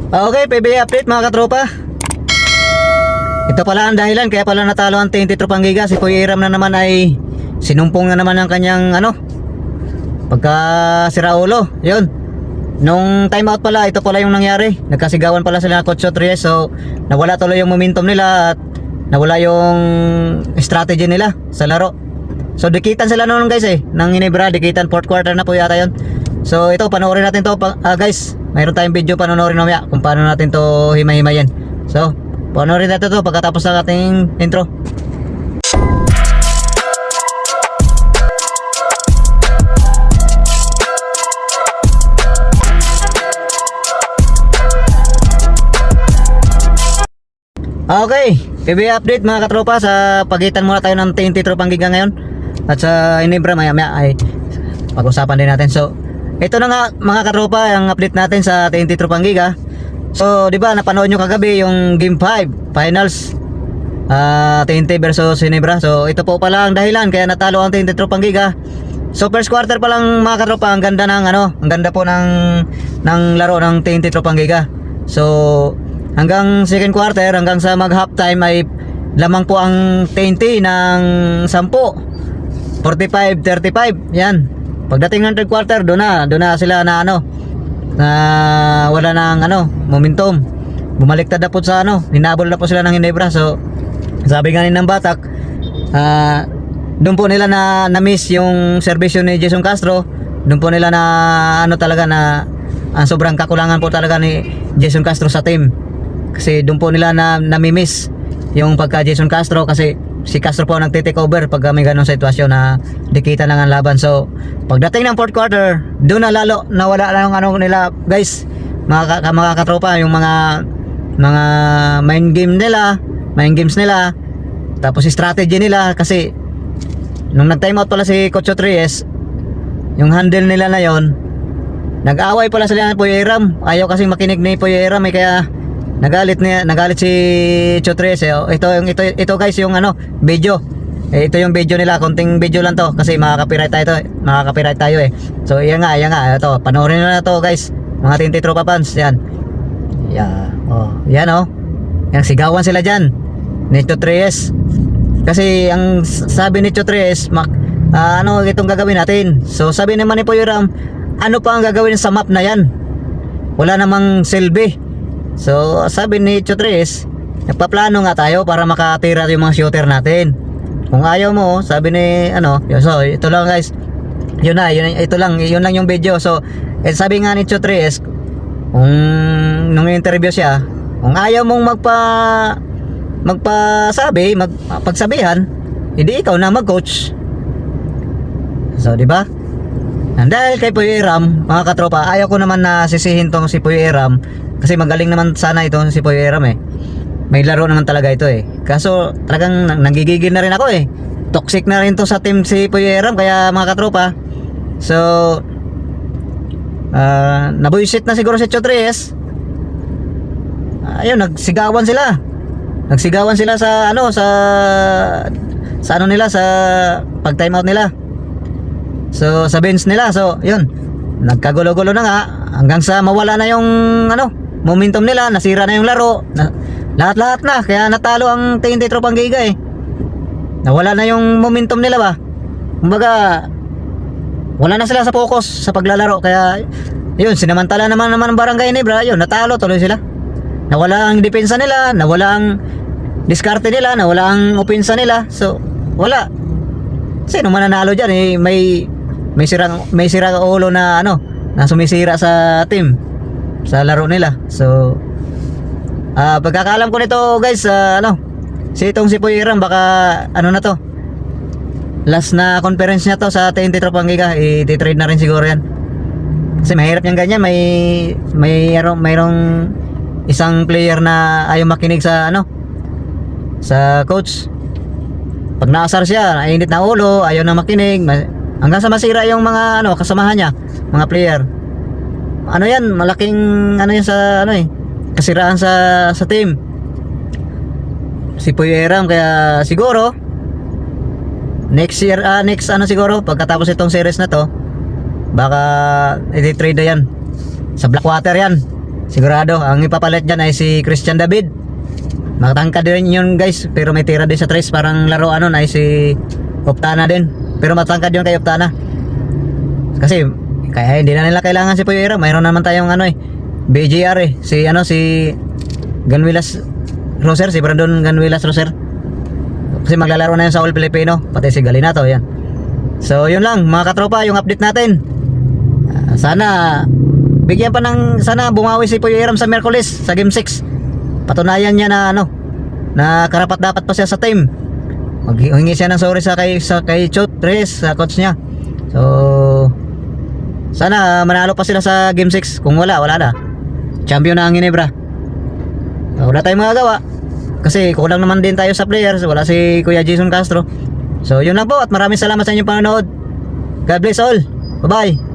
Okay, PBA update mga katropa. Ito pala ang dahilan kaya pala natalo ang TNT Tropang Giga. Si Kuya Iram na naman ay sinumpong na naman ang kanyang pagka sira ulo. Yun. Nung time out pala, ito pala yung nangyari. Nagkasigawan pala sila ng Coach Reyes. So nawala tuloy yung momentum nila at nawala yung strategy nila sa laro. So dikitan sila noon guys ng Ginebra. Dikitan 4th quarter na po yata yun. So ito, panoorin natin to guys. Mayroon tayong video panoorin mamaya kung paano natin to himay-himayin. So panoorin natin to pagkatapos ng ating intro. Okay, PBA update mga katropa. Sa pagitan muna tayo ng TNT Tropang Giga ngayon at sa Ginebra maya-maya ay pag-usapan din natin. So ito na nga mga katropa ang update natin sa TNT Tropang Giga. So di ba napanood nyo kagabi yung Game 5 Finals, TNT versus Ginebra. So ito po pala ang dahilan kaya natalo ang TNT Tropang Giga. So first quarter pa lang mga katropa, ang ganda ng ang ganda po ng laro ng TNT Tropang Giga. So hanggang second quarter, hanggang sa mag half time ay lamang po ang TNT ng 10, 45-35. Yan. Pagdating ng third quarter, doon na sila na na wala nang momentum. Bumaliktad na po sa hinabol na po sila ng Ginebra. So sabi nga ng Batak, doon po nila na miss yung servisyo ni Jason Castro. Doon po nila na talaga na sobrang kakulangan po talaga ni Jason Castro sa team. Kasi doon po nila namimiss yung pagka Jason Castro, kasi si Castro po nagte-take over pag may ganong sitwasyon na dikita lang ang laban. So pagdating ng fourth quarter, doon na lalo nawala lang nila guys, mga katropa, yung mga mind games nila, tapos strategy nila. Kasi nung nag-time out pala si Coach Reyes, yung handle nila na yon, nag-away pala sila ng Puyo Iram. Ayaw kasi makinig ni Puyo Iram kaya nagalit si Chotres. Ito guys yung video. Ito yung video nila, konting video lang to kasi makaka-copyright tayo So yan nga ito, panoorin na to guys, mga TNT Tropa fans. Yan. Yan Yang sigawan sila diyan ni Chotres. Kasi ang sabi ni Chotres, itong gagawin natin. So sabi naman ni Puyo Iram, ano pa ang gagawin sa map na yan? Wala namang silbi. So sabi ni Chotres, nagpaplano nga tayo para makatira yung mga shooter natin. Kung ayaw mo, sabi ni so ito lang guys, yun lang yung video. So sabi nga ni Chotres, nung interview siya, kung ayaw mong pagsabihan, hindi ikaw na mag-coach. So di ba? Dahil kay Puyo Iram, mga katropa, ayaw ko naman na sisihin tong si Puyo Iram, kasi magaling naman sana ito si Puyo Iram May laro naman talaga ito Kaso talagang nanggigigil na rin ako Toxic na rin to sa team si Puyo Iram, kaya mga katropa. So nabuisit na siguro si Chotres. Ayun, nagsigawan sila sa sa pag time out nila. So sa bench nila. So yun, nagkagulo-gulo na nga hanggang sa mawala na yung momentum nila, nasira na yung laro, lahat na, kaya natalo ang TNT Tropang Giga nawala na yung momentum nila ba. Kumbaga wala na sila sa focus sa paglalaro, kaya yun, sinamantala naman ng Barangay Ginebra. Yun, natalo tuloy sila. Nawala ang depensa nila, nawala ang diskarte nila, nawala ang opensa nila. So wala, sino mananalo dyan may sirang ulo na na sumisira sa team, sa laro nila. So pagkakaalam ko nito guys, si Puyo Iram baka na to, last na conference niya to sa TNT Tropang Giga. I-trade na rin siguro yan, kasi mahirap yung ganyan. Mayroong isang player na ayaw makinig sa sa coach. Pag naasar siya, init na ulo, ayaw na makinig, hanggang sa masira yung mga kasamahan niya, mga player. Yan, malaking yan sa kasiraan sa team si Puyo Iram. Kaya siguro next year, siguro pagkatapos itong series na to, baka i-trade na yan sa Blackwater yan. Sigurado, ang ipapalit dyan ay si Christian David. Makatangkad din yun guys, pero may tira din sa tres. Parang laro ano na ay si Optana din. Pero matangkad yun kay Optana. Kasi kaya hindi na nila kailangan si Puyo Hiram. Mayroon naman tayong ano BJR si Ganuelas Roser, si Brandon Ganuelas Roser. Kasi maglalaro na yun sa All Filipino, pati si Galinato yan. So yun lang mga katropa, yung update natin. Sana bigyan pa ng, sana bumawi si Puyo Hiram sa Miyerkules sa Game 6. Patunayan niya na na karapat dapat pa siya sa team. Maghingi siya ng sorry sa kay Chot Reyes, sa coach niya. So sana manalo pa sila sa Game 6. Kung wala na. Champion na ang Ginebra. Wala tayong magagawa. Kasi kulang naman din tayo sa players. Wala si Kuya Jason Castro. So yun lang po, at maraming salamat sa inyong panonood. God bless all. Bye bye.